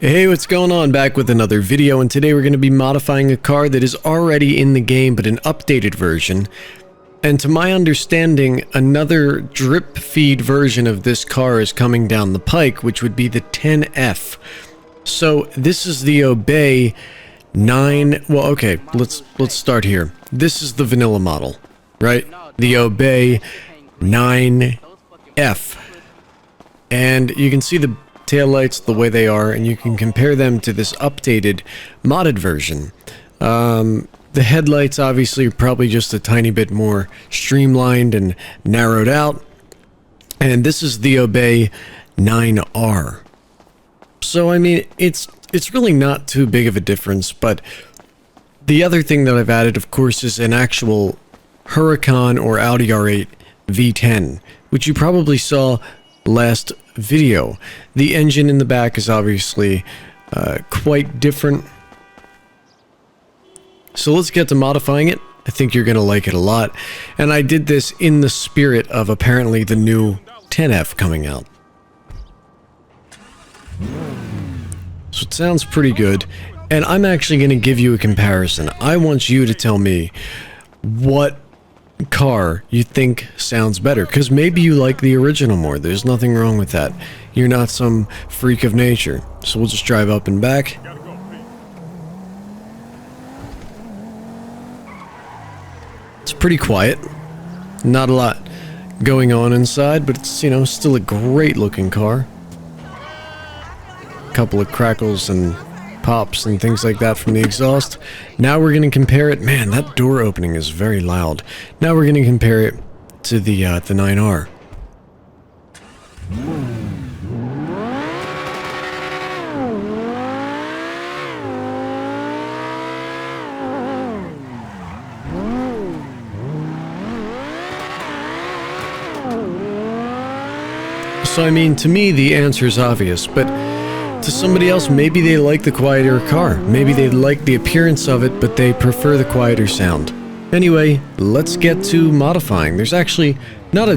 Hey, what's going on? Back with another video, and today we're going to be modifying a car that is already in the game, but an updated version. And to my understanding, another drip feed version of this car is coming down the pike, which would be the 10F. So this is the Obey 9... Well, okay, let's start here. This is the vanilla model, right? The Obey 9F. And you can see the taillights the way they are, and you can compare them to this updated modded version. The headlights obviously are probably just a tiny bit more streamlined and narrowed out, and this is the Obey 9R. So I mean, it's really not too big of a difference, but the other thing that I've added, of course, is an actual Huracan or Audi R8 V10, which you probably saw last video. The engine in the back is obviously quite different. So let's get to modifying it. I think you're gonna like it a lot, and I did this in the spirit of apparently the new 10F coming out. So it sounds pretty good, and I'm actually gonna give you a comparison. I want you to tell me what car you think sounds better, because maybe you like the original more. There's nothing wrong with that. You're not some freak of nature. So we'll just drive up and back. It's pretty quiet. Not a lot going on inside, but it's, you know, still a great looking car. A couple of crackles and pops and things like that from the exhaust. Now we're going to compare it. Man, that door opening is very loud. Now we're going to compare it to the 9R. So I mean, to me the answer is obvious, but to somebody else, maybe they like the quieter car. Maybe they like the appearance of it, but they prefer the quieter sound. Anyway, let's get to modifying. There's actually not a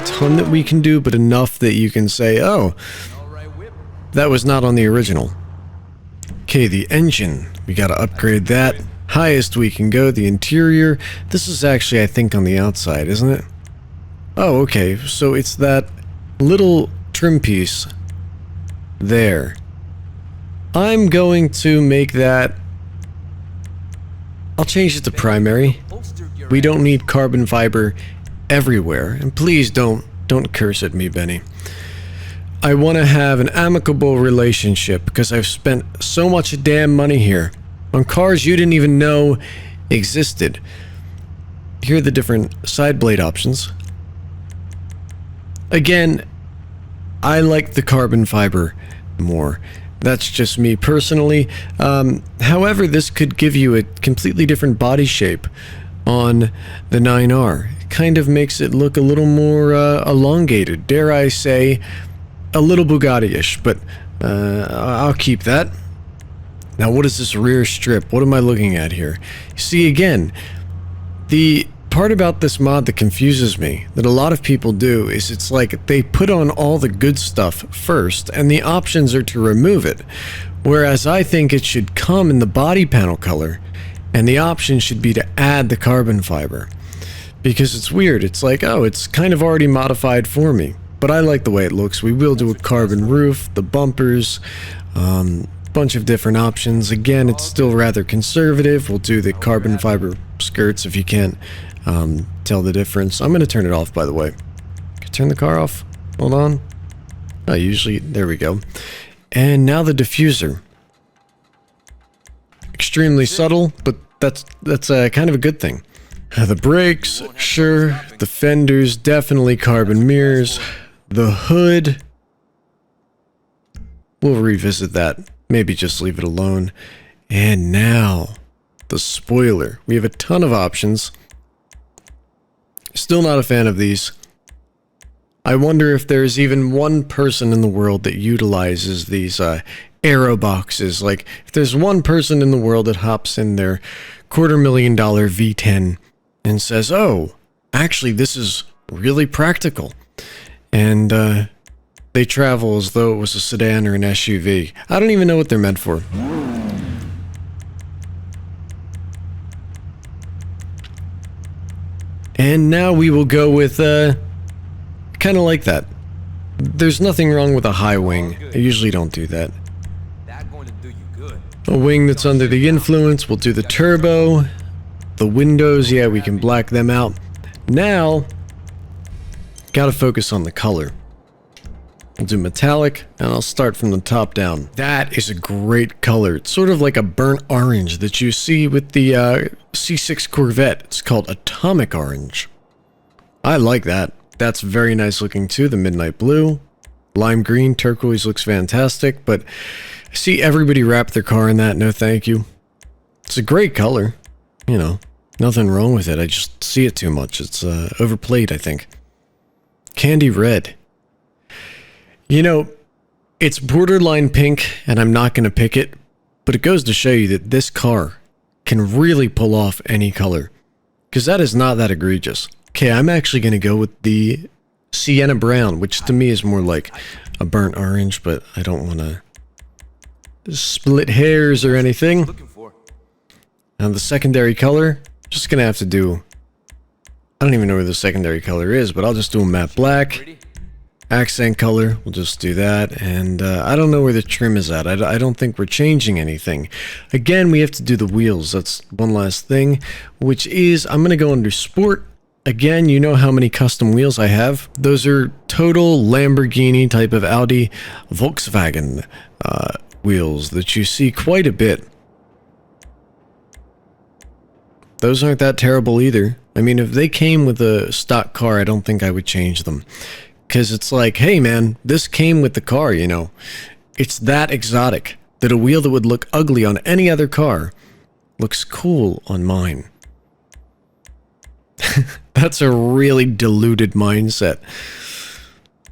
ton that we can do, but enough that you can say, oh, that was not on the original. Okay, the engine. We gotta upgrade that. Highest we can go. The interior. This is actually, I think, on the outside, isn't it? Oh, okay. So it's that little trim piece there. I'm going to make that... I'll change it to primary. We don't need carbon fiber everywhere. And please don't curse at me, Benny. I want to have an amicable relationship because I've spent so much damn money here on cars you didn't even know existed. Here are the different side blade options. Again, I like the carbon fiber more. That's just me personally. However, this could give you a completely different body shape on the 9R. It kind of makes it look a little more elongated. Dare I say, a little Bugatti-ish, but I'll keep that. Now, what is this rear strip? What am I looking at here? See, again, the part about this mod that confuses me, that a lot of people do, is it's like they put on all the good stuff first, and the options are to remove it. Whereas I think it should come in the body panel color, and the option should be to add the carbon fiber. Because it's weird, it's like, oh, it's kind of already modified for me. But I like the way it looks. We will do a carbon roof, the bumpers, bunch of different options. Again, it's still rather conservative. We'll do the carbon fiber skirts if you can't tell the difference. I'm going to turn it off, by the way. Can I turn the car off? Hold on. Oh, usually, there we go. And now the diffuser. Extremely subtle, but that's kind of a good thing. The brakes, sure. The fenders, definitely carbon mirrors. The hood, we'll revisit that. Maybe just leave it alone. And now, the spoiler. We have a ton of options. Still not a fan of these. I wonder if there's even one person in the world that utilizes these aero boxes. Like, if there's one person in the world that hops in their $250,000 V10 and says, oh, actually this is really practical. And They travel as though it was a sedan or an SUV. I don't even know what they're meant for. And now we will go with, kind of like that. There's nothing wrong with a high wing. I usually don't do that. A wing that's under the influence, we'll do the turbo. The windows, yeah, we can black them out. Now, gotta focus on the color. We'll do metallic, and I'll start from the top down. That is a great color. It's sort of like a burnt orange that you see with the C6 Corvette. It's called atomic orange. I like that. That's very nice looking too. The midnight blue, lime green, turquoise looks fantastic, but I see everybody wrap their car in that. No thank you. It's a great color. You know, nothing wrong with it. I just see it too much. It's overplayed, I think. Candy red. You know, it's borderline pink, and I'm not going to pick it, but it goes to show you that this car can really pull off any color, because that is not that egregious. Okay, I'm actually going to go with the sienna brown, which to me is more like a burnt orange, but I don't want to split hairs or anything. Now the secondary color, just going to have to do, I don't even know where the secondary color is, but I'll just do a matte black. Accent color, we'll just do that, and I don't know where the trim is at. I don't think we're changing anything. Again, we have to do the wheels. That's one last thing, which is, I'm going to go under sport. Again, you know how many custom wheels I have. Those are total Lamborghini type of Audi Volkswagen wheels that you see quite a bit. Those aren't that terrible either. I mean, if they came with a stock car, I don't think I would change them. Because it's like, hey man, this came with the car, you know. It's that exotic that a wheel that would look ugly on any other car looks cool on mine. That's a really diluted mindset.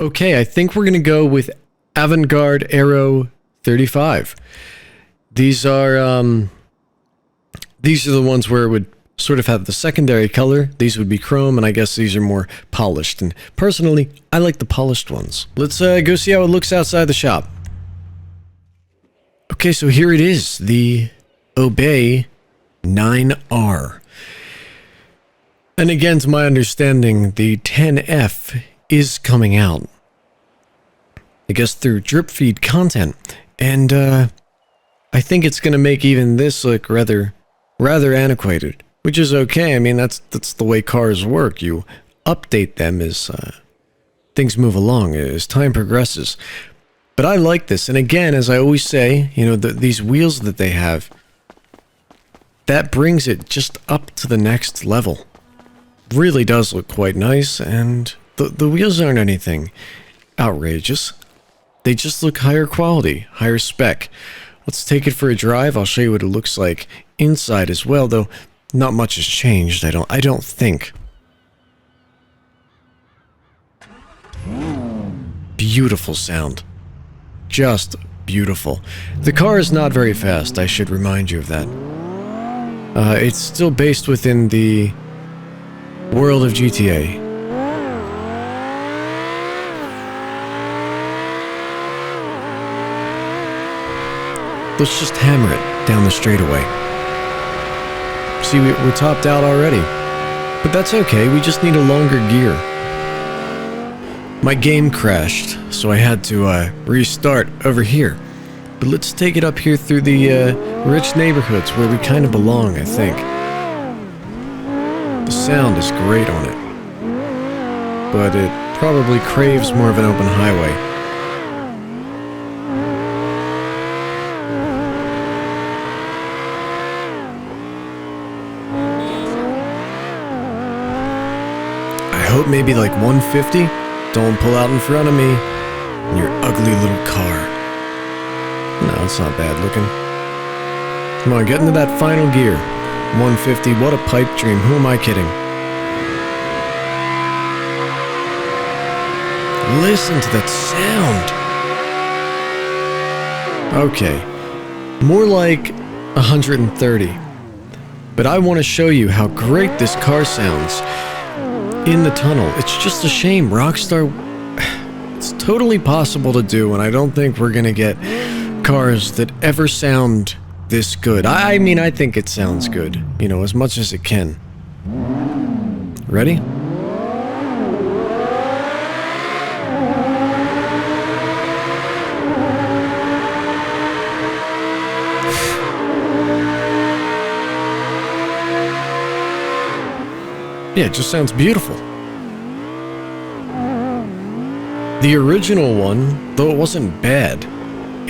Okay, I think we're going to go with Avant-Garde Aero 35. These are the ones where it would sort of have the secondary color. These would be chrome, and I guess these are more polished. And personally, I like the polished ones. Let's go see how it looks outside the shop. Okay, so here it is, the Obey 9R. And again, to my understanding, the 10F is coming out, I guess through drip feed content. And I think it's going to make even this look rather antiquated. Which is okay. I mean, that's the way cars work. You update them as things move along, as time progresses. But I like this. And again, as I always say, you know, these wheels that they have, that brings it just up to the next level. Really does look quite nice. And the wheels aren't anything outrageous. They just look higher quality, higher spec. Let's take it for a drive. I'll show you what it looks like inside as well, though. Not much has changed, I don't think. Beautiful sound. Just beautiful. The car is not very fast, I should remind you of that. It's still based within the world of GTA. Let's just hammer it down the straightaway. See, we're topped out already. But that's okay, we just need a longer gear. My game crashed, so I had to restart over here. But let's take it up here through the rich neighborhoods where we kind of belong, I think. The sound is great on it. But it probably craves more of an open highway. I hope maybe like 150. Don't pull out in front of me in your ugly little car. No, it's not bad looking. Come on, get into that final gear. 150, what a pipe dream. Who am I kidding? Listen to that sound. Okay, more like 130. But I want to show you how great this car sounds in the tunnel. It's just a shame Rockstar It's totally possible to do, and I don't think we're gonna get cars that ever sound this good. I mean, I think it sounds good, you know, as much as it can. Ready? Yeah, it just sounds beautiful. The original one, though it wasn't bad,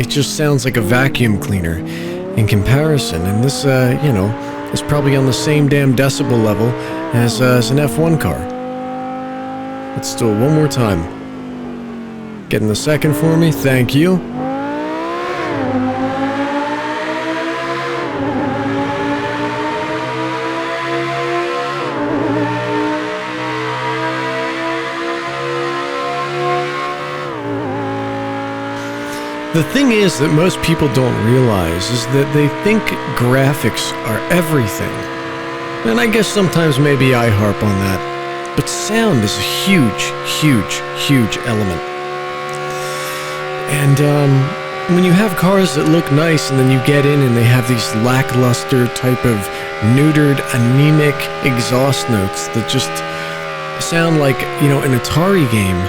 it just sounds like a vacuum cleaner in comparison, and this, you know, is probably on the same damn decibel level as an F1 car. Let's do it one more time. Getting the second for me, thank you. The thing is that most people don't realize is that they think graphics are everything. And I guess sometimes maybe I harp on that. But sound is a huge, huge, huge element. And when you have cars that look nice and then you get in and they have these lackluster type of neutered, anemic exhaust notes that just sound like, you know, an Atari game,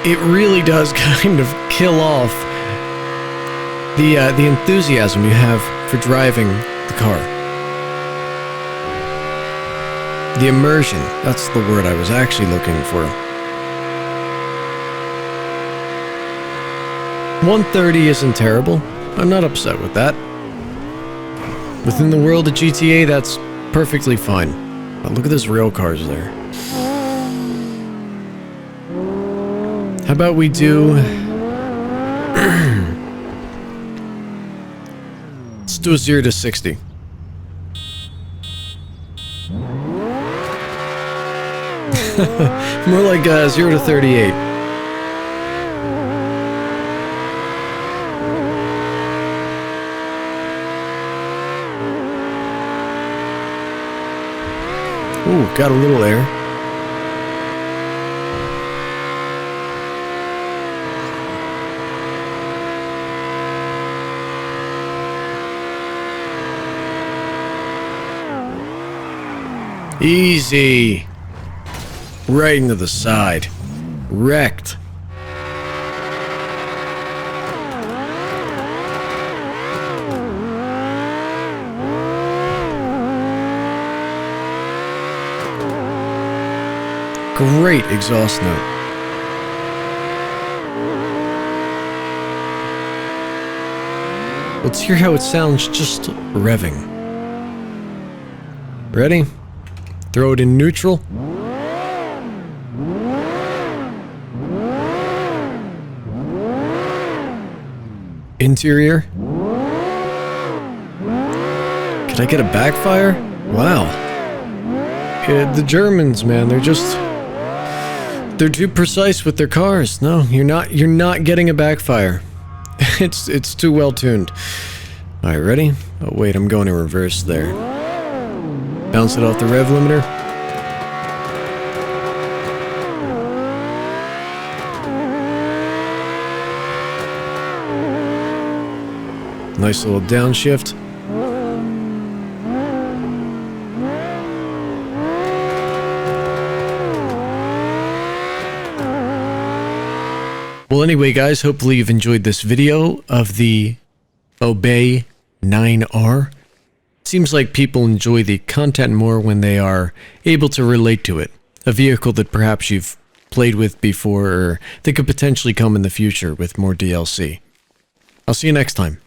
it really does kind of kill off the enthusiasm you have for driving the car. The immersion, that's the word I was actually looking for. 130 isn't terrible. I'm not upset with that. Within the world of GTA, that's perfectly fine. But look at those rail cars there. How about we do... Let's do a 0 to 60. More like 0 to 38. Ooh, got a little air. Easy. Right into the side. Wrecked. Great exhaust note. Let's hear how it sounds just revving. Ready? Throw it in neutral. Interior. Could I get a backfire? Wow. Yeah, the Germans, man, they're too precise with their cars. No, you're not getting a backfire. It's too well tuned. Alright, ready? Oh wait, I'm going in reverse there. Bounce it off the rev limiter. Nice little downshift. Well, anyway, guys, hopefully you've enjoyed this video of the Obey 9R. Seems like people enjoy the content more when they are able to relate to it. A vehicle that perhaps you've played with before or that could potentially come in the future with more DLC. I'll see you next time.